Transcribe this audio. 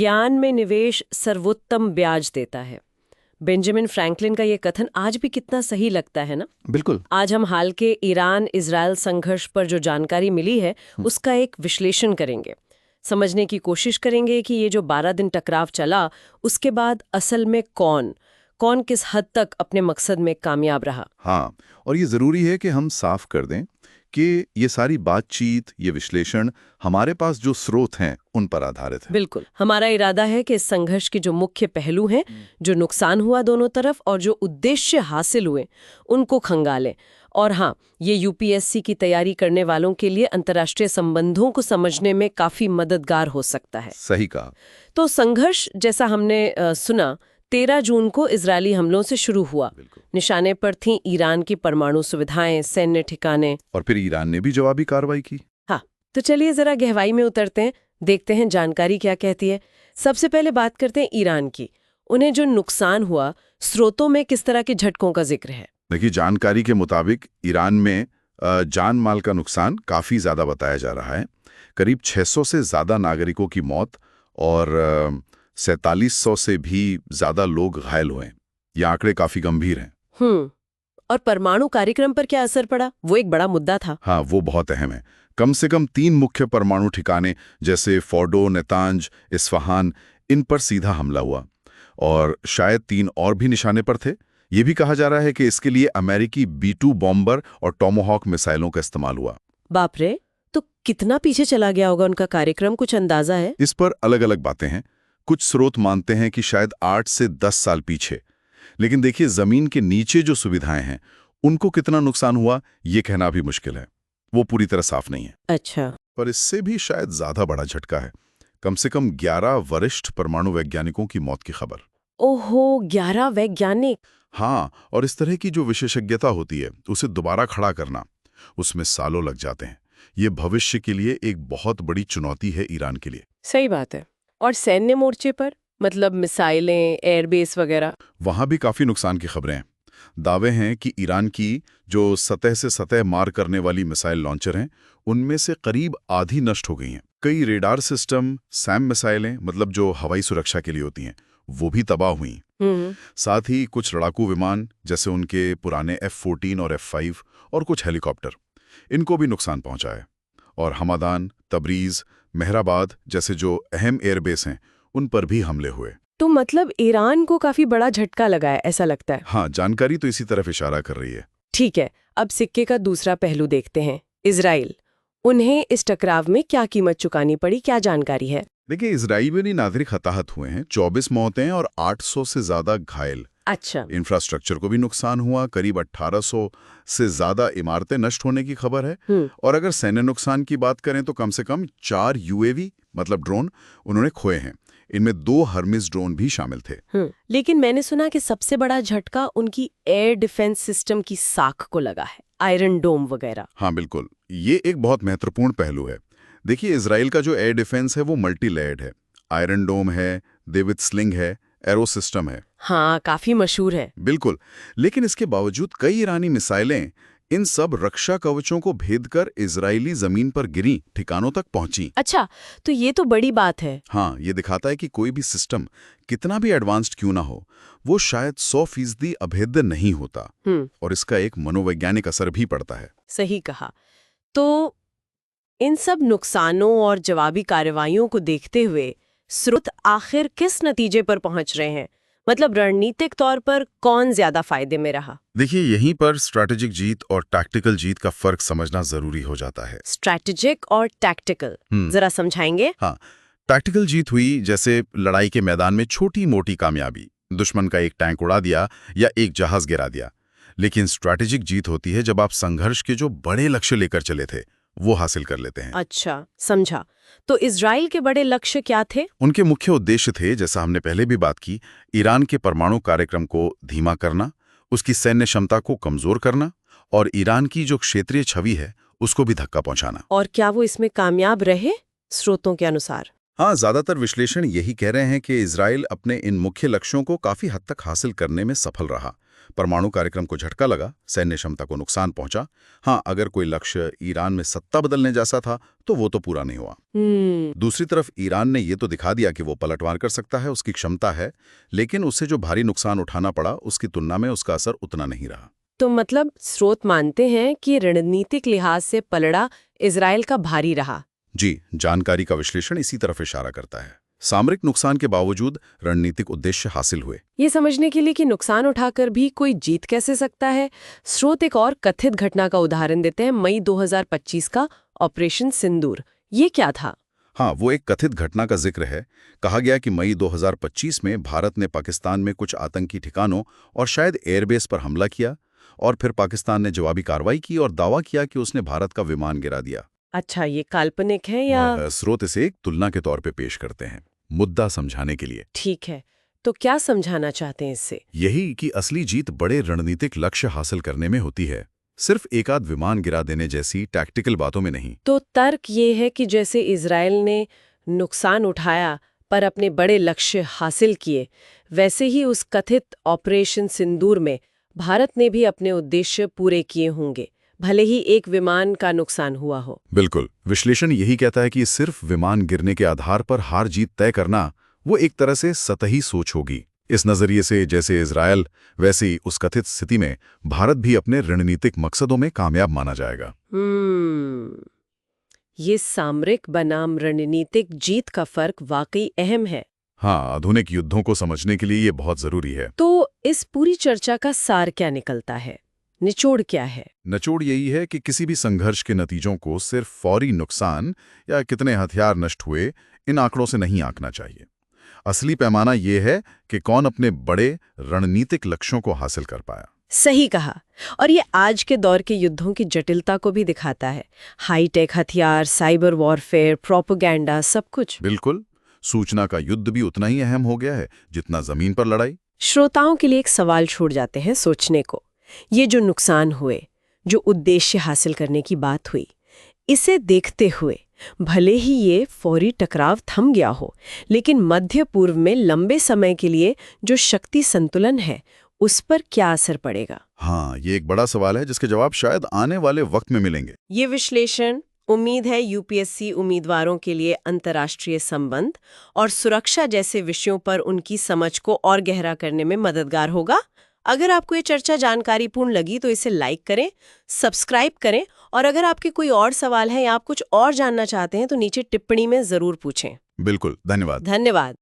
ज्ञान में निवेश सर्वोत्तम ब्याज देता है। बेंजामिन फ्रैंकलिन का ये कथन आज भी कितना सही लगता है ना। बिल्कुल। आज हम हाल के ईरान इजराइल संघर्ष पर जो जानकारी मिली है उसका एक विश्लेषण करेंगे, समझने की कोशिश करेंगे कि ये जो 12 दिन टकराव चला उसके बाद असल में कौन किस हद तक अपने मकसद में कामयाब रहा। हाँ, और ये जरूरी है कि हम साफ कर दें कि ये सारी बातचीत, ये विश्लेषण हमारे पास जो स्रोत हैं उन पर आधारित है। बिल्कुल, हमारा इरादा है कि इस संघर्ष के जो मुख्य पहलू हैं, जो नुकसान हुआ दोनों तरफ और जो उद्देश्य हासिल हुए, उनको खंगालें। और हाँ, ये यूपीएससी की तैयारी करने वालों के लिए अंतर्राष्ट्रीय संबंधों को समझने में काफी मददगार हो सकता है। सही कहा। तो संघर्ष जैसा हमने सुना 13 जून को इजरायली हमलों से शुरू हुआ। निशाने पर थीं ईरान की परमाणु सुविधाएं, सैन्य ठिकाने, और फिर ईरान ने भी जवाबी कार्रवाई की। हाँ, तो चलिए जरा गहराई में उतरते हैं, देखते हैं जानकारी क्या कहती है। सबसे पहले बात करते हैं ईरान की। उन्हें जो नुकसान हुआ, स्रोतों में किस तरह के झटकों का जिक्र है? देखिए, जानकारी के मुताबिक ईरान में जान माल का नुकसान काफी ज्यादा बताया जा रहा है। करीब 600 से ज्यादा नागरिकों की मौत और 4700 से भी ज्यादा लोग घायल हुए। ये आंकड़े काफी गंभीर हैं। और परमाणु कार्यक्रम पर क्या असर पड़ा? वो एक बड़ा मुद्दा था। हाँ, वो बहुत अहम है। कम से कम 3 मुख्य परमाणु ठिकाने जैसे फोर्डो, नेतांज, इस्फहान, इन पर सीधा हमला हुआ और शायद 3 और भी निशाने पर थे। ये भी कहा जा रहा है कि इसके लिए अमेरिकी B-2 बॉम्बर और टॉमोहॉक मिसाइलों का इस्तेमाल हुआ। बाप रे, तो कितना पीछे चला गया होगा उनका कार्यक्रम, कुछ अंदाजा है? इस पर अलग अलग बातें हैं। कुछ स्रोत मानते हैं कि शायद 8 से 10 साल पीछे। लेकिन देखिए, जमीन के नीचे जो सुविधाएं हैं उनको कितना नुकसान हुआ ये कहना भी मुश्किल है। वो पूरी तरह साफ नहीं है। अच्छा। पर इससे भी शायद ज्यादा बड़ा झटका है। कम से कम 11 वरिष्ठ परमाणु वैज्ञानिकों की मौत की खबर। ओहो, 11 वैज्ञानिक। हाँ, और इस तरह की जो विशेषज्ञता होती है उसे दोबारा खड़ा करना, उसमें सालों लग जाते हैं। ये भविष्य के लिए एक बहुत बड़ी चुनौती है ईरान के लिए। सही बात है। और सैन्य मोर्चे पर, मतलब मिसाइलें, एयरबेस वगैरह, वहां भी काफी नुकसान की खबरें हैं। दावे हैं कि ईरान की जो सतह से सतह मार करने वाली मिसाइल लॉन्चर हैं, उनमें से करीब आधी नष्ट हो गई हैं। कई रेडार सिस्टम, सैम मिसाइलें, मतलब जो हवाई सुरक्षा के लिए होती हैं, वो भी तबाह हुई। साथ ही कुछ लड़ाकू विमान जैसे उनके पुराने F-14 और F-5 और कुछ हेलीकॉप्टर, इनको भी नुकसान पहुंचा है। और हमादान, तबरीज, मेहराबाद जैसे जो अहम एयरबेस हैं, उन पर भी हमले हुए। तो मतलब ईरान को काफी बड़ा झटका लगा है, ऐसा लगता है। हाँ, जानकारी तो इसी तरफ इशारा कर रही है। ठीक है, अब सिक्के का दूसरा पहलू देखते हैं, इजराइल। उन्हें इस टकराव में क्या कीमत चुकानी पड़ी, क्या जानकारी है? देखिए, इजरायली नागरिक हताहत हुए हैं, 24 मौतें और 800 से ज्यादा घायल। अच्छा। इंफ्रास्ट्रक्चर को भी नुकसान हुआ, करीब 1800 से ज्यादा इमारतें नष्ट होने की खबर है। और अगर सैन्य नुकसान की बात करें तो कम से कम 4 UAV, मतलब ड्रोन, उन्होंने खोए हैं। इनमें 2 हर्मिस ड्रोन भी शामिल थे। लेकिन मैंने सुना कि सबसे बड़ा झटका उनकी एयर डिफेंस सिस्टम की साख को लगा है, आयरन डोम वगैरह। हाँ बिल्कुल, ये एक बहुत महत्वपूर्ण पहलू है। देखिए, इजराइल का जो एयर डिफेंस है वो मल्टी लेयर्ड है। आयरन डोम है, देविड स्लिंग है, एरो सिस्टम है। हाँ, काफी मशहूर है। बिल्कुल, लेकिन इसके बावजूद कई ईरानी मिसाइलें इन सब रक्षा कवचों को भेदकर इजरायली जमीन पर गिरी, ठिकानों तक पहुंची। अच्छा, तो ये तो बड़ी बात है। हाँ, ये दिखाता है कि कोई भी सिस्टम कितना भी एडवांस्ड क्यों ना हो, वो शायद 100% अभेद्य नहीं होता। और इसका एक मनोवैज्ञानिक असर भी पड़ता है। सही कहा। तो इन सब नुकसानों और जवाबी कार्रवाइयों को देखते हुए स्रोत आखिर किस नतीजे पर पहुंच रहे हैं? मतलब रणनीतिक तौर पर कौन ज्यादा फायदे में रहा? देखिए, यहीं पर स्ट्रैटेजिक जीत और टैक्टिकल जीत का फर्क समझना जरूरी हो जाता है। स्ट्रैटेजिक और टैक्टिकल, जरा समझाएंगे? हाँ, टैक्टिकल जीत हुई जैसे लड़ाई के मैदान में छोटी मोटी कामयाबी, दुश्मन का एक टैंक उड़ा दिया या एक जहाज गिरा दिया। लेकिन स्ट्रैटेजिक जीत होती है जब आप संघर्ष के जो बड़े लक्ष्य लेकर चले थे वो हासिल कर लेते हैं। अच्छा, समझा। तो इजराइल के बड़े लक्ष्य क्या थे? उनके मुख्य उद्देश्य थे, जैसा हमने पहले भी बात की, ईरान के परमाणु कार्यक्रम को धीमा करना, उसकी सैन्य क्षमता को कमजोर करना और ईरान की जो क्षेत्रीय छवि है उसको भी धक्का पहुंचाना। और क्या वो इसमें कामयाब रहे, स्रोतों के अनुसार? हाँ, ज्यादातर विश्लेषण यही कह रहे हैं कि इजराइल अपने इन मुख्य लक्ष्यों को काफी हद तक हासिल करने में सफल रहा। परमाणु कार्यक्रम को झटका लगा, सैन्य क्षमता को नुकसान पहुंचा। हाँ, अगर कोई लक्ष्य ईरान में सत्ता बदलने जैसा था तो वो तो पूरा नहीं हुआ। दूसरी तरफ ईरान ने ये तो दिखा दिया कि वो पलटवार कर सकता है, उसकी क्षमता है, लेकिन उससे जो भारी नुकसान उठाना पड़ा उसकी तुलना में उसका असर उतना नहीं रहा। तो मतलब स्रोत मानते हैं कि रणनीतिक लिहाज से पलड़ा इजराइल का भारी रहा। जी, जानकारी का विश्लेषण इसी तरफ इशारा करता है। सामरिक नुकसान के बावजूद रणनीतिक उद्देश्य हासिल हुए। ये समझने के लिए कि नुकसान उठाकर भी कोई जीत कैसे सकता है, स्रोत एक और कथित घटना का उदाहरण देते हैं, मई 2025 का ऑपरेशन सिंदूर। ये क्या था? हाँ, वो एक कथित घटना का जिक्र है। कहा गया कि मई 2025 में भारत ने पाकिस्तान में कुछ आतंकी ठिकानों और शायद एयरबेस पर हमला किया और फिर पाकिस्तान ने जवाबी कार्रवाई की और दावा किया कि उसने भारत का विमान गिरा दिया। अच्छा, ये काल्पनिक है या? स्रोत इसे एक तुलना के तौर पे पेश करते हैं, मुद्दा समझाने के लिए। ठीक है, तो क्या समझाना चाहते हैं इससे? यही कि असली जीत बड़े रणनीतिक लक्ष्य हासिल करने में होती है, सिर्फ एक आध विमान गिरा देने जैसी टैक्टिकल बातों में नहीं। तो तर्क ये है कि जैसे इजराइल ने नुकसान उठाया पर अपने बड़े लक्ष्य हासिल किए, वैसे ही उस कथित ऑपरेशन सिंदूर में भारत ने भी अपने उद्देश्य पूरे किए होंगे, भले ही एक विमान का नुकसान हुआ हो। बिल्कुल, विश्लेषण यही कहता है कि सिर्फ विमान गिरने के आधार पर हार जीत तय करना वो एक तरह से सतही सोच होगी। इस नजरिए से जैसे इजरायल, वैसे ही उस कथित स्थिति में भारत भी अपने रणनीतिक मकसदों में कामयाब माना जाएगा। ये सामरिक बनाम रणनीतिक जीत का फर्क वाकई अहम है। हाँ, आधुनिक युद्धों को समझने के लिए ये बहुत जरूरी है। तो इस पूरी चर्चा का सार क्या निकलता है? निचोड़ क्या है? निचोड़ यही है कि किसी भी संघर्ष के नतीजों को सिर्फ फौरी नुकसान या कितने हथियार नष्ट हुए, इन आंकड़ों से नहीं आंकना चाहिए। असली पैमाना ये है कि कौन अपने बड़े रणनीतिक लक्ष्यों को हासिल कर पाया। सही कहा। और ये आज के दौर के युद्धों की जटिलता को भी दिखाता है। हाईटेक हथियार, साइबर वॉरफेयर, प्रोपेगेंडा, सब कुछ। बिल्कुल, सूचना का युद्ध भी उतना ही अहम हो गया है जितना जमीन पर लड़ाई। श्रोताओं के लिए एक सवाल छोड़ जाते हैं सोचने को। ये जो नुकसान हुए, जो उद्देश्य हासिल करने की बात हुई, इसे देखते हुए भले ही ये फौरी टकराव थम गया हो, लेकिन मध्य पूर्व में लंबे समय के लिए जो शक्ति संतुलन है, उस पर क्या असर पड़ेगा? हाँ, ये एक बड़ा सवाल है जिसके जवाब शायद आने वाले वक्त में मिलेंगे। ये विश्लेषण उम्मीद है यूपीएससी उम्मीदवारों के लिए अंतर्राष्ट्रीय संबंध और सुरक्षा जैसे विषयों पर उनकी समझ को और गहरा करने में मददगार होगा। अगर आपको ये चर्चा जानकारीपूर्ण लगी तो इसे लाइक करें, सब्सक्राइब करें और अगर आपके कोई और सवाल है या आप कुछ और जानना चाहते हैं तो नीचे टिप्पणी में जरूर पूछें। बिल्कुल, धन्यवाद। धन्यवाद।